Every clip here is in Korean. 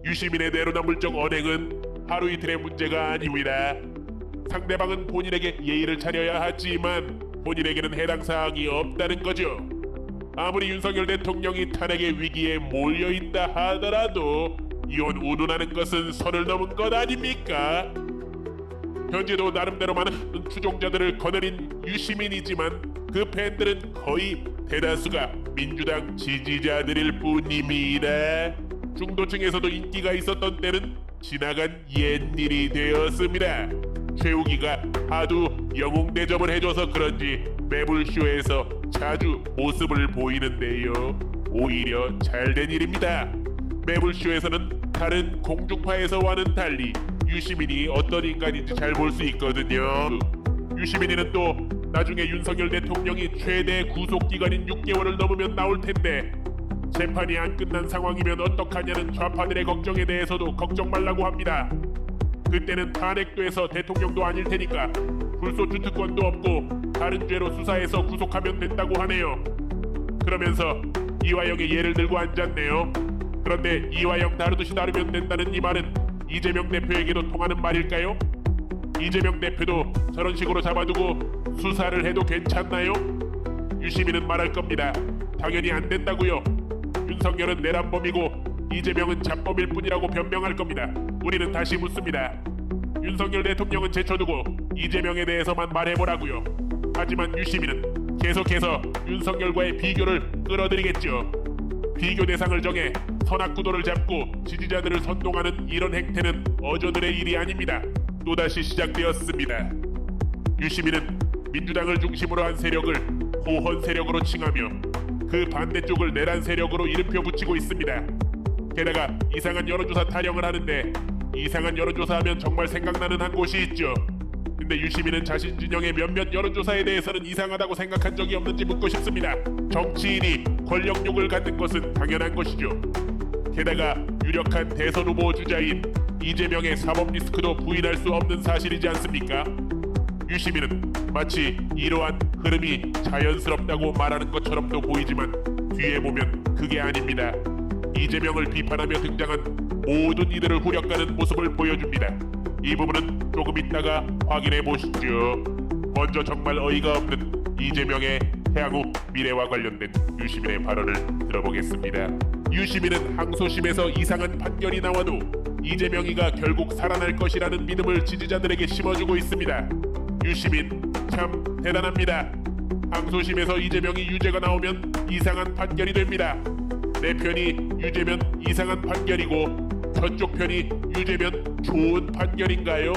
유시민의 내로남불적 언행은 하루 이틀의 문제가 아닙니다. 상대방은 본인에게 예의를 차려야 하지만 본인에게는 해당 사항이 없다는 거죠. 아무리 윤석열 대통령이 탄핵의 위기에 몰려있다 하더라도 이혼 운운하는 것은 선을 넘은 것 아닙니까? 현재도 나름대로 많은 추종자들을 거느린 유시민이지만 그 팬들은 거의 대다수가 민주당 지지자들일 뿐입니다. 중도층에서도 인기가 있었던 때는 지나간 옛일이 되었습니다. 최욱이가 하도 영웅 대접을 해줘서 그런지 매불쇼에서 자주 모습을 보이는데요. 오히려 잘된 일입니다. 매불쇼에서는 다른 공중파에서와는 달리 유시민이 어떤 인간인지 잘 볼 수 있거든요. 유시민이는 또 나중에 윤석열 대통령이 최대 구속기간인 6개월을 넘으면 나올 텐데 재판이 안 끝난 상황이면 어떡하냐는 좌파들의 걱정에 대해서도 걱정 말라고 합니다. 그때는 탄핵돼서 대통령도 아닐 테니까 불소추 특권도 없고 다른 죄로 수사해서 구속하면 된다고 하네요. 그러면서 이화영의 예를 들고 앉았네요. 그런데 이화영 다루듯이 다루면 된다는 이 말은 이재명 대표에게도 통하는 말일까요? 이재명 대표도 저런 식으로 잡아두고 수사를 해도 괜찮나요? 유시민은 말할 겁니다. 당연히 안 된다고요. 윤석열은 내란범이고 이재명은 잡범일 뿐이라고 변명할 겁니다. 우리는 다시 묻습니다. 윤석열 대통령은 제쳐두고 이재명에 대해서만 말해보라고요. 하지만 유시민은 계속해서 윤석열과의 비교를 끌어들이겠죠. 비교 대상을 정해 선악구도를 잡고 지지자들을 선동하는 이런 행태는 어조들의 일이 아닙니다. 또다시 시작되었습니다. 유시민은 민주당을 중심으로 한 세력을 호헌 세력으로 칭하며 그 반대쪽을 내란 세력으로 이름표 붙이고 있습니다. 게다가 이상한 여론조사 타령을 하는데 이상한 여론조사하면 정말 생각나는 한 곳이 있죠. 근데 유시민은 자신 진영의 몇몇 여론조사에 대해서는 이상하다고 생각한 적이 없는지 묻고 싶습니다. 정치인이 권력욕을 갖는 것은 당연한 것이죠. 게다가 유력한 대선 후보 주자인 이재명의 사법 리스크도 부인할 수 없는 사실이지 않습니까? 유시민은 마치 이러한 흐름이 자연스럽다고 말하는 것처럼도 보이지만 뒤에 보면 그게 아닙니다. 이재명을 비판하며 등장한 모든 이들을 후려가는 모습을 보여줍니다. 이 부분은 조금 있다가 확인해 보시죠. 먼저 정말 어이가 없는 이재명의 향후 미래와 관련된 유시민의 발언을 들어보겠습니다. 유시민은 항소심에서 이상한 판결이 나와도 이재명이가 결국 살아날 것이라는 믿음을 지지자들에게 심어주고 있습니다. 유시민 참 대단합니다. 항소심에서 이재명이 유죄가 나오면 이상한 판결이 됩니다. 내 편이 유죄면 이상한 판결이고 저쪽 편이 유죄면 좋은 판결인가요?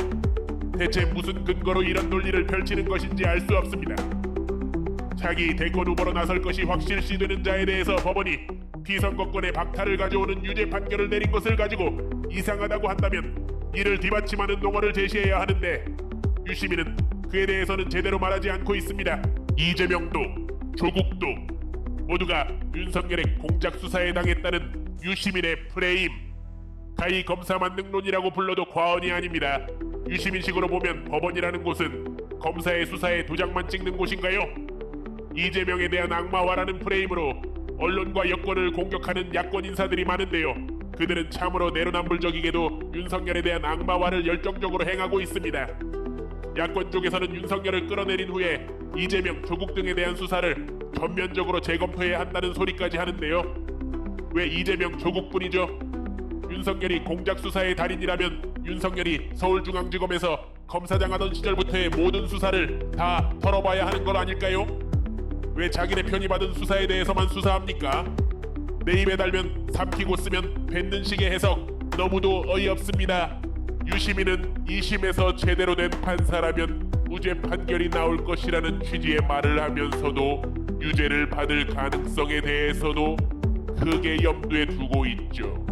대체 무슨 근거로 이런 논리를 펼치는 것인지 알 수 없습니다. 자기 대권 후보로 나설 것이 확실시되는 자에 대해서 법원이 피선거권의 박탈을 가져오는 유죄 판결을 내린 것을 가지고 이상하다고 한다면 이를 뒷받침하는 농어를 제시해야 하는데 유시민은 그에 대해서는 제대로 말하지 않고 있습니다. 이재명도 조국도 모두가 윤석열의 공작 수사에 당했다는 유시민의 프레임, 가히 검사 만능론이라고 불러도 과언이 아닙니다. 유시민식으로 보면 법원이라는 곳은 검사의 수사에 도장만 찍는 곳인가요? 이재명에 대한 악마화라는 프레임으로 언론과 여권을 공격하는 야권 인사들이 많은데요. 그들은 참으로 내로남불적이게도 윤석열에 대한 악마화를 열정적으로 행하고 있습니다. 야권 쪽에서는 윤석열을 끌어내린 후에 이재명, 조국 등에 대한 수사를 전면적으로 재검토해야 한다는 소리까지 하는데요. 왜 이재명, 조국뿐이죠? 윤석열이 공작 수사의 달인이라면 윤석열이 서울중앙지검에서 검사장 하던 시절부터의 모든 수사를 다 털어봐야 하는 것 아닐까요? 왜 자기네 편이 받은 수사에 대해서만 수사합니까? 내 입에 달면 삼키고 쓰면 뱉는 식의 해석 너무도 어이없습니다. 유시민은 2심에서 제대로 된 판사라면 무죄 판결이 나올 것이라는 취지의 말을 하면서도 유죄를 받을 가능성에 대해서도 크게 염두에 두고 있죠.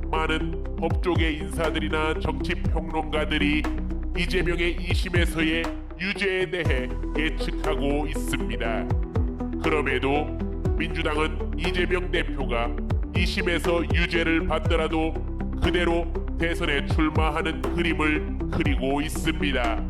많은 법조계 인사들이나 정치평론가들이 이재명의 2심에서의 유죄에 대해 예측하고 있습니다. 그럼에도 민주당은 이재명 대표가 2심에서 유죄를 받더라도 그대로 대선에 출마하는 그림을 그리고 있습니다.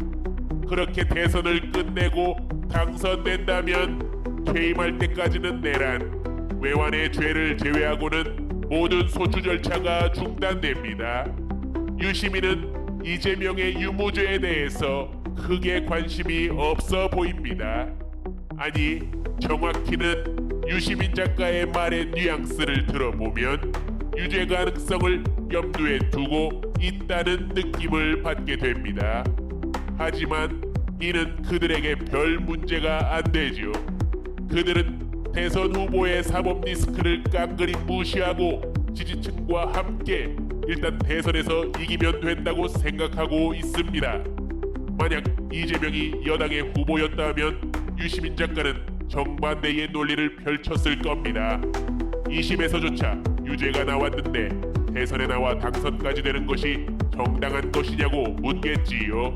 그렇게 대선을 끝내고 당선된다면 퇴임할 때까지는 내란, 외환의 죄를 제외하고는 모든 소추 절차가 중단됩니다. 유시민은 이재명의 유무죄에 대해서 크게 관심이 없어 보입니다. 아니, 정확히는 유시민 작가의 말의 뉘앙스를 들어보면 유죄 가능성을 염두에 두고 있다는 느낌을 받게 됩니다. 하지만 이는 그들에게 별 문제가 안 되죠. 그들은 대선 후보의 사법 리스크를 깡그리 무시하고 지지층과 함께 일단 대선에서 이기면 된다고 생각하고 있습니다. 만약 이재명이 여당의 후보였다면 유시민 작가는 정반대의 논리를 펼쳤을 겁니다. 2심에서조차 유죄가 나왔는데 대선에 나와 당선까지 되는 것이 정당한 것이냐고 묻겠지요.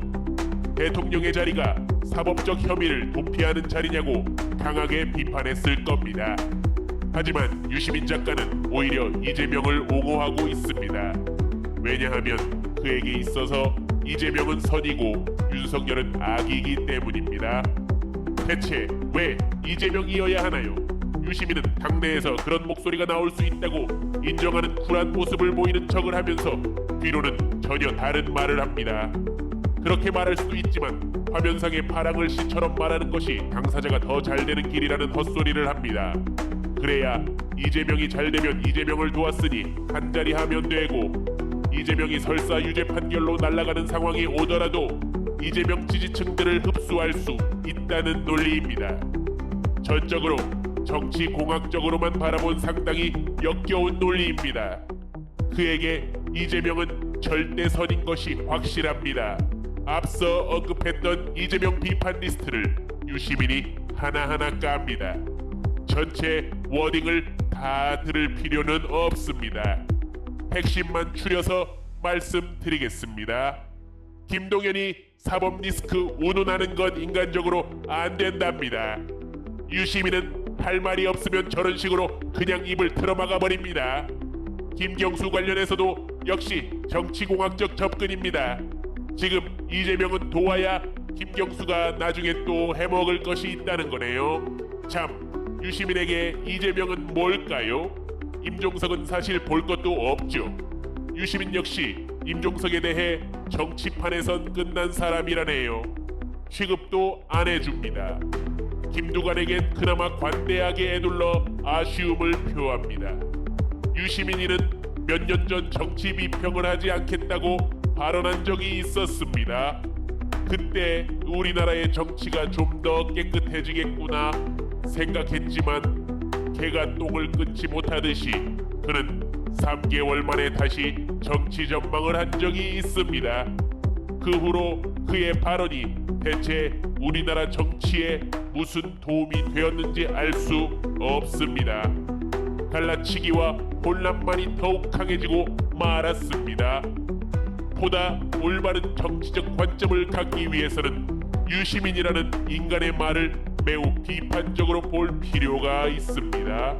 대통령의 자리가 사법적 혐의를 도피하는 자리냐고 강하게 비판했을 겁니다. 하지만 유시민 작가는 오히려 이재명을 옹호하고 있습니다. 왜냐하면 그에게 있어서 이재명은 선이고 윤석열은 악이기 때문입니다. 대체 왜 이재명이어야 하나요? 유시민은 당내에서 그런 목소리가 나올 수 있다고 인정하는 쿨한 모습을 보이는 척을 하면서 뒤로는 전혀 다른 말을 합니다. 그렇게 말할 수도 있지만 화면상의 파랑을 씨처럼 말하는 것이 당사자가 더 잘되는 길이라는 헛소리를 합니다. 그래야 이재명이 잘되면 이재명을 도왔으니 한자리 하면 되고, 이재명이 설사 유죄 판결로 날아가는 상황이 오더라도 이재명 지지층들을 흡수할 수 있다는 논리입니다. 전적으로 정치 공학적으로만 바라본 상당히 역겨운 논리입니다. 그에게 이재명은 절대 선인 것이 확실합니다. 앞서 언급했던 이재명 비판 리스트를 유시민이 하나하나 깝니다. 전체 워딩을 다 들을 필요는 없습니다. 핵심만 추려서 말씀드리겠습니다. 김동연이 사법 리스크 운운하는 건 인간적으로 안 된답니다. 유시민은 할 말이 없으면 저런 식으로 그냥 입을 틀어막아 버립니다. 김경수 관련해서도 역시 정치공학적 접근입니다. 지금 이재명은 도와야 김경수가 나중에 또 해먹을 것이 있다는 거네요. 참, 유시민에게 이재명은 뭘까요? 임종석은 사실 볼 것도 없죠. 유시민 역시 임종석에 대해 정치판에선 끝난 사람이라네요. 취급도 안 해줍니다. 김두관에겐 그나마 관대하게 애둘러 아쉬움을 표합니다. 유시민이는 몇 년 전 정치 비평을 하지 않겠다고 발언한 적이 있었습니다. 그때 우리나라의 정치가 좀 더 깨끗해지겠구나 생각했지만 개가 똥을 끊지 못하듯이 그는 3개월 만에 다시 정치 전망을 한 적이 있습니다. 그 후로 그의 발언이 대체 우리나라 정치에 무슨 도움이 되었는지 알 수 없습니다. 갈라치기와 혼란만이 더욱 강해지고 말았습니다. 보다 올바른 정치적 관점을 갖기 위해서는 유시민이라는 인간의 말을 매우 비판적으로 볼 필요가 있습니다.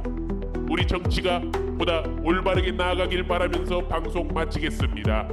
우리 정치가 보다 올바르게 나아가길 바라면서 방송 마치겠습니다.